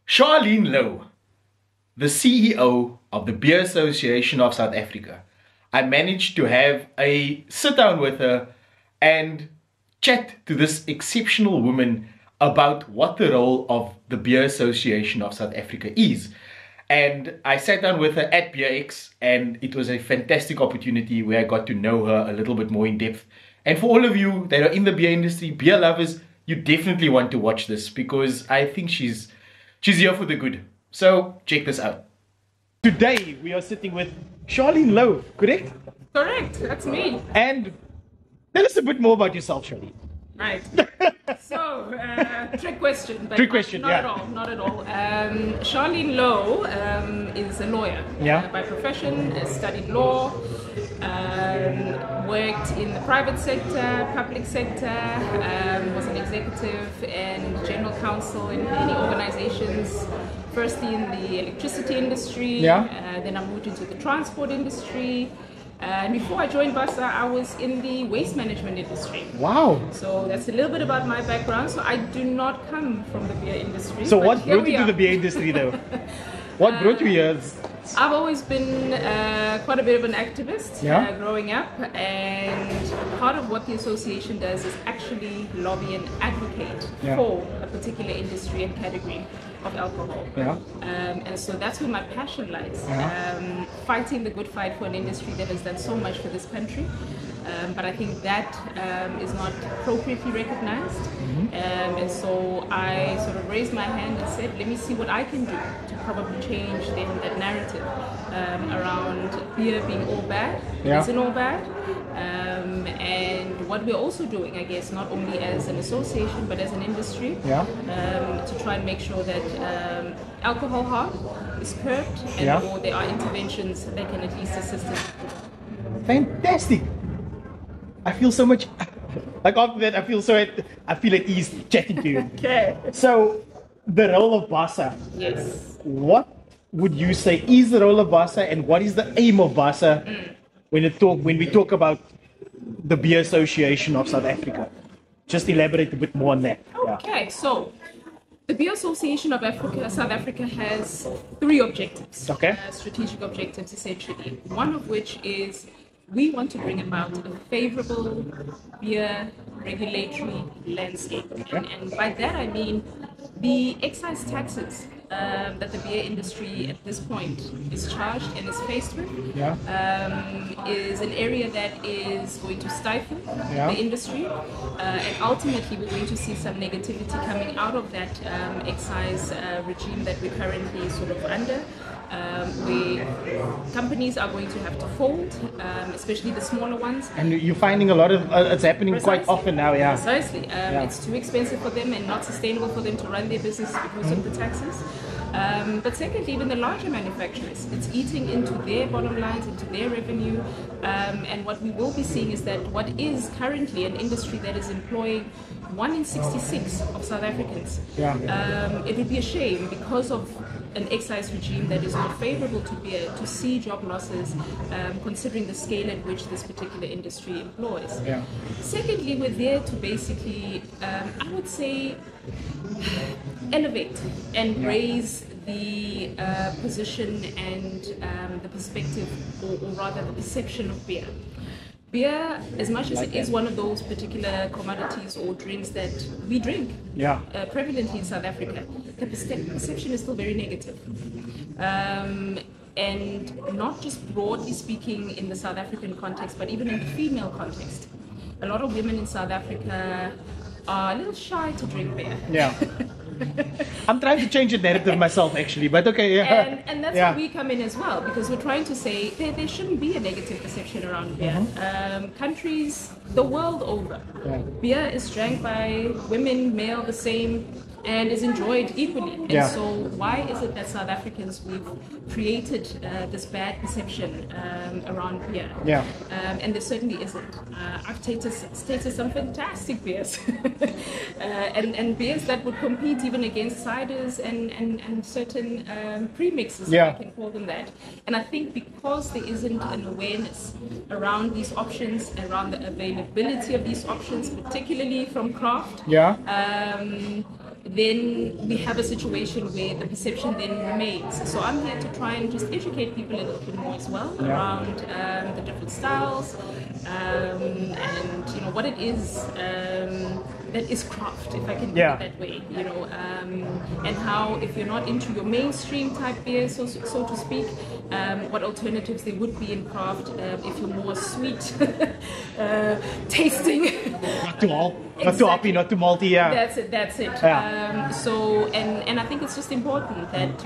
Charlene Louw, the CEO of the Beer Association of South Africa. I managed to have a sit down with her and chat to this exceptional woman about what the role of the Beer Association of South Africa is. And I sat down with her at BeerX, and it was a fantastic opportunity where I got to know her a little bit more in depth. And for all of you that are in the beer industry, beer lovers, you definitely want to watch this because I think she's here for the good. So check this out. Today we are sitting with Charlene Louw, correct? Correct, that's me. And tell us a bit more about yourself, Charlene. Right. So, trick question. But Trick question, not yeah. at all, not at all. Charlene Louw is a lawyer. Yeah. By profession, studied law, worked in the private sector, public sector, was an executive and general counsel in many organizations. Firstly in the electricity industry, Yeah. then I moved into the transport industry. And before I joined BASA, I was in the waste management industry. Wow. So that's a little bit about my background. So I do not come from the beer industry. So but what here brought we you to are. the beer industry though? What brought you here? I've always been quite a bit of an activist Yeah. growing up, and part of what the association does is actually lobby and advocate Yeah. for a particular industry and category of alcohol. Yeah. And so that's where my passion lies, Yeah. fighting the good fight for an industry that has done so much for this country. But I think that is not appropriately recognized. And so I sort of raised my hand and said, let me see what I can do to probably change then that narrative around beer being all bad. Yeah. It isn't all bad. And what we're also doing, I guess, not only as an association, but as an industry, Yeah. to try and make sure that alcohol harm is curbed and Yeah. or there are interventions that can at least assist us. Fantastic. I feel so much, like after that, I feel at ease chatting to you. Okay. So, the role of BASA, Yes. what would you say is the role of BASA and what is the aim of BASA when we talk about the Beer Association of South Africa? Just elaborate a bit more on that. Yeah. Okay, so the Beer Association of South Africa has three objectives. Okay. Strategic objectives, essentially. One of which is we want to bring about a favorable beer regulatory landscape. And by that I mean the excise taxes that the beer industry at this point is charged and is faced with Yeah. is an area that is going to stifle Yeah. the industry, and ultimately we're going to see some negativity coming out of that excise regime that we're currently sort of under. Where companies are going to have to fold, especially the smaller ones. And you're finding a lot of it's happening quite Precisely. often now, yeah. Precisely. It's too expensive for them and not sustainable for them to run their business because of the taxes. But secondly, even the larger manufacturers, it's eating into their bottom lines, into their revenue. And what we will be seeing is that what is currently an industry that is employing 1 in 66 of South Africans, it would be a shame because of an excise regime that is not favorable to beer to see job losses, considering the scale at which this particular industry employs. Yeah. Secondly, we're there to basically, I would say, elevate and raise the position and the perspective, or rather the perception of beer. Beer, as much as it is one of those particular commodities or drinks that we drink Yeah. prevalently in South Africa, the perception is still very negative. And not just broadly speaking in the South African context, but even in the female context. A lot of women in South Africa are a little shy to drink beer. Yeah. I'm trying to change the narrative myself actually, but okay, yeah. And that's Yeah. where we come in as well, because we're trying to say there shouldn't be a negative perception around beer. Countries the world over, beer is drank by women, male, the same, and is enjoyed equally. And Yeah. so why is it that South Africans, we've created this bad perception around beer? Yeah. And there certainly isn't. I've tasted some fantastic beers, and beers that would compete even against ciders and certain premixes, Yeah. if I can call them that. And I think because there isn't an awareness around these options, around the availability of these options, particularly from craft, Yeah. then we have a situation where the perception then remains. So I'm here to try and just educate people a little bit more as well around the different styles and what it is that is craft, if I can put it that way, and how if you're not into your mainstream type beer, so to speak, what alternatives there would be in craft if you're more sweet tasting. Not too hoppy, not too malty, That's it. Yeah. And I think it's just important that,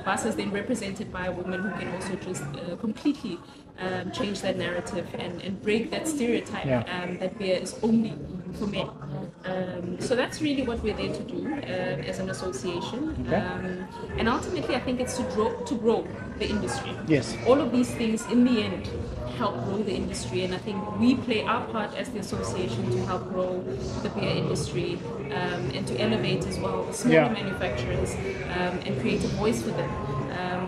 BASA is then represented by a woman who can also just completely change that narrative and break that stereotype that beer is only for men. So that's really what we're there to do as an association. And ultimately, I think it's to grow the industry. Yes. All of these things, in the end, help grow the industry, and I think we play our part as the association to help grow the beer industry and to elevate as well the smaller manufacturers and create a voice for them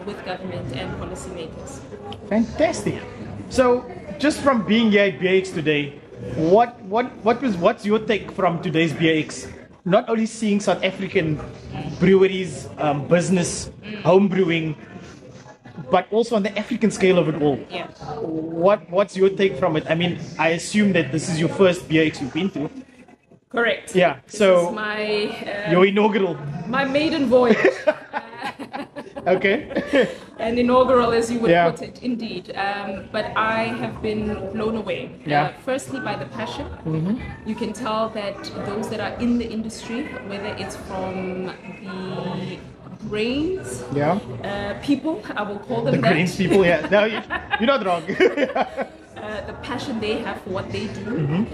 with government and policymakers. Fantastic. So, just from being here at BAX today, what's your take from today's BAX? Not only seeing South African breweries, business, home brewing, but also on the African scale of it all. Yeah. What's your take from it? I mean, I assume that this is your first BAX you've been to. Correct. Yeah. This so is my your inaugural. my maiden voyage. Okay. An inaugural, as you would put it, indeed. But I have been blown away. Firstly, by the passion. You can tell that those that are in the industry, whether it's from the brains, people, I will call them the brains people, No, you're not wrong. the passion they have for what they do,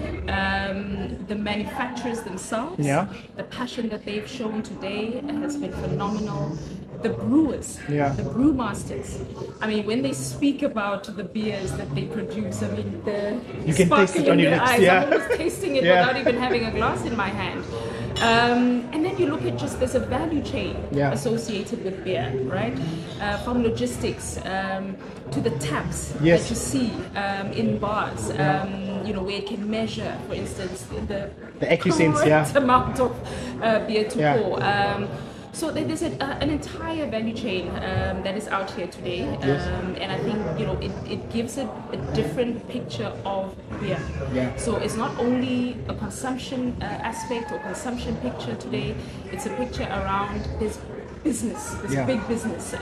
the manufacturers themselves, the passion that they've shown today has been phenomenal. The brewers, the brewmasters. I mean, when they speak about the beers that they produce, I mean, you can taste it on your lips. Eyes. I'm almost tasting it without even having a glass in my hand. And then you look at just there's a value chain associated with beer, right? From logistics to the taps that you see in bars, where it can measure, for instance, the AccuSense, amount of beer to pour. So there's an entire value chain that is out here today, and I think it gives it a different picture of beer. So it's not only a consumption aspect or consumption picture today; it's a picture around this business, big business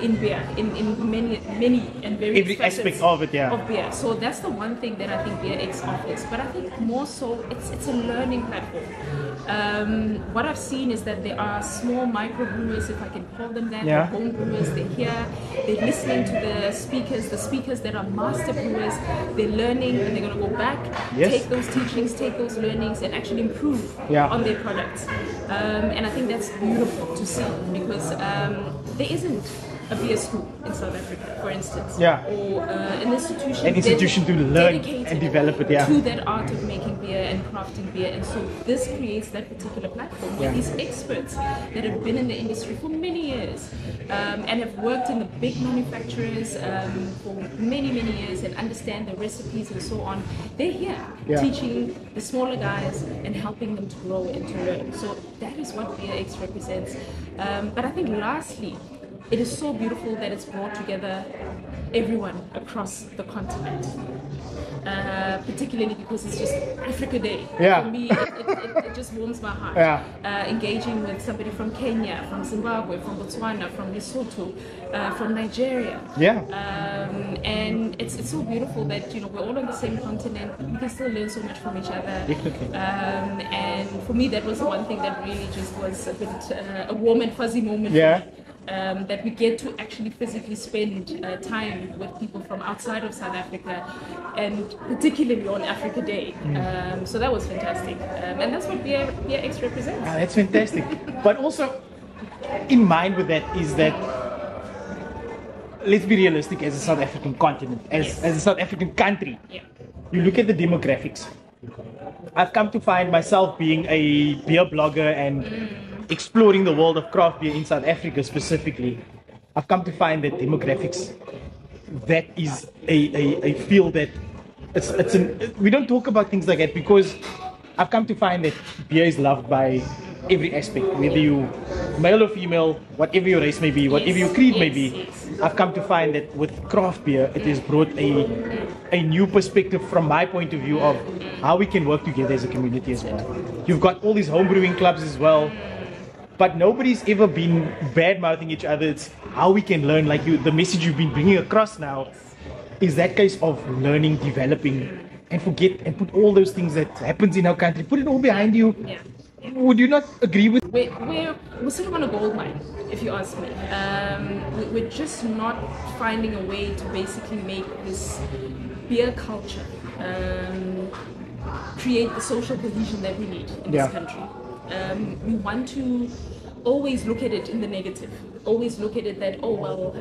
in beer, in many and very every aspect of it, of beer. So that's the one thing that I think BAX offers. But I think more so, it's a learning platform. What I've seen is that there are small microbrewers, if I can call them that, or home brewers. They're here, they're listening to the speakers that are master brewers. They're learning, and they're going to go back, take those teachings, take those learnings, and actually improve on their products. And I think that's beautiful to see, because there isn't a beer school in South Africa, for instance, or an institution to learn and develop it, to that art of making beer and crafting beer. And so this creates that particular platform where these experts that have been in the industry for many years and have worked in the big manufacturers for many years and understand the recipes and so on, they're here teaching the smaller guys and helping them to grow and to learn. So that is what BAX represents. But I think lastly, it is so beautiful that it's brought together everyone across the continent, particularly because it's just Africa Day. For me, it just warms my heart. Engaging with somebody from Kenya, from Zimbabwe, from Botswana, from Lesotho, from Nigeria. And it's so beautiful that we're all on the same continent. We can still learn so much from each other. And for me, that was the one thing that really just was a bit a warm and fuzzy moment. That we get to actually physically spend time with people from outside of South Africa, and particularly on Africa Day. So that was fantastic, and that's what BAX represents. That's fantastic. But also, in mind with that is that, let's be realistic, as a South African continent, as a South African country, you look at the demographics. I've come to find myself being a beer blogger and exploring the world of craft beer in South Africa specifically. I've come to find that demographics, that is a field that we don't talk about things like that, because I've come to find that beer is loved by every aspect, whether you male or female, whatever your race may be, whatever your creed may be. I've come to find that with craft beer, it has brought a new perspective from my point of view of how we can work together as a community as well. You've got all these home brewing clubs as well, but nobody's ever been bad-mouthing each other. It's how we can learn, like the message you've been bringing across now is that case of learning, developing, and forget and put all those things that happens in our country, put it all behind you. Yeah. Would you not agree with? We're sort of on a gold mine, if you ask me. We're just not finding a way to basically make this beer culture create the social cohesion that we need in this country. We want to always look at it in the negative. Always look at it that, oh well,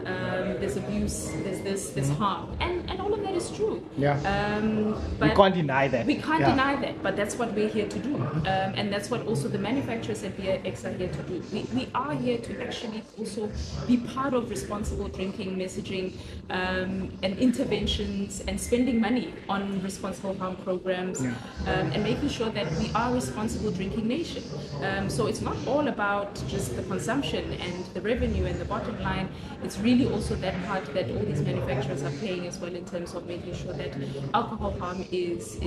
there's abuse, there's this, there's harm, and all of that is true. Yeah. But we can't deny that. We can't deny that, but that's what we're here to do, and that's what also the manufacturers at BRX are here to do. We are here to actually also be part of responsible drinking messaging and interventions and spending money on responsible harm programs and making sure that we are a responsible drinking nation. So it's not all about just the consumption and the revenue and the bottom line. It's really also that part that all these manufacturers are playing as well in terms of making sure that alcohol harm is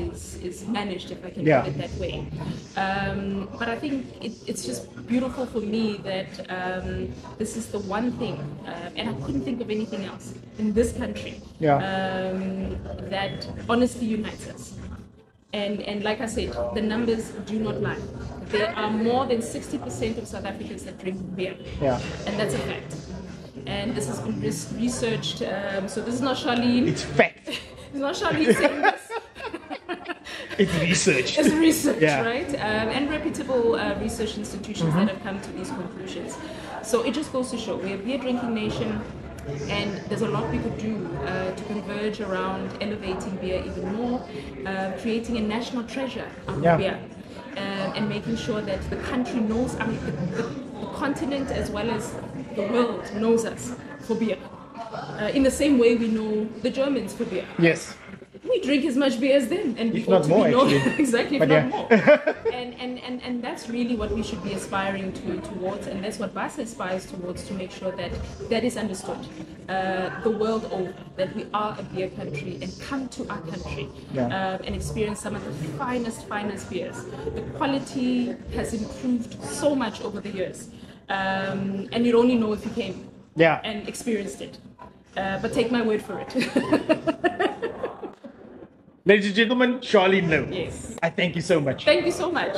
managed, if I can put it that way. But I think it's just beautiful for me that this is the one thing, and I couldn't think of anything else in this country that honestly unites us. And like I said, the numbers do not lie. There are more than 60% of South Africans that drink beer. Yeah. And that's a fact. And this has been researched. So this is not Charlene. It's fact. It's not Charlene saying this. It's research. It's research, right? And reputable research institutions that have come to these conclusions. So it just goes to show we're a beer drinking nation. And there's a lot we could do to converge around elevating beer even more, creating a national treasure of beer, and making sure that the country knows, I mean, the continent as well as the world knows us for beer. In the same way we know the Germans for beer. Yes. We drink as much beer as them, and if not more, actually. Exactly, if not more. And that's really what we should be aspiring towards, and that's what BASA aspires towards, to make sure that that is understood the world over, that we are a beer country, and come to our country and experience some of the finest beers. The quality has improved so much over the years, and you'd only know if you came and experienced it. But take my word for it. Ladies and gentlemen, Charlene Louw. Yes. I thank you so much. Thank you so much.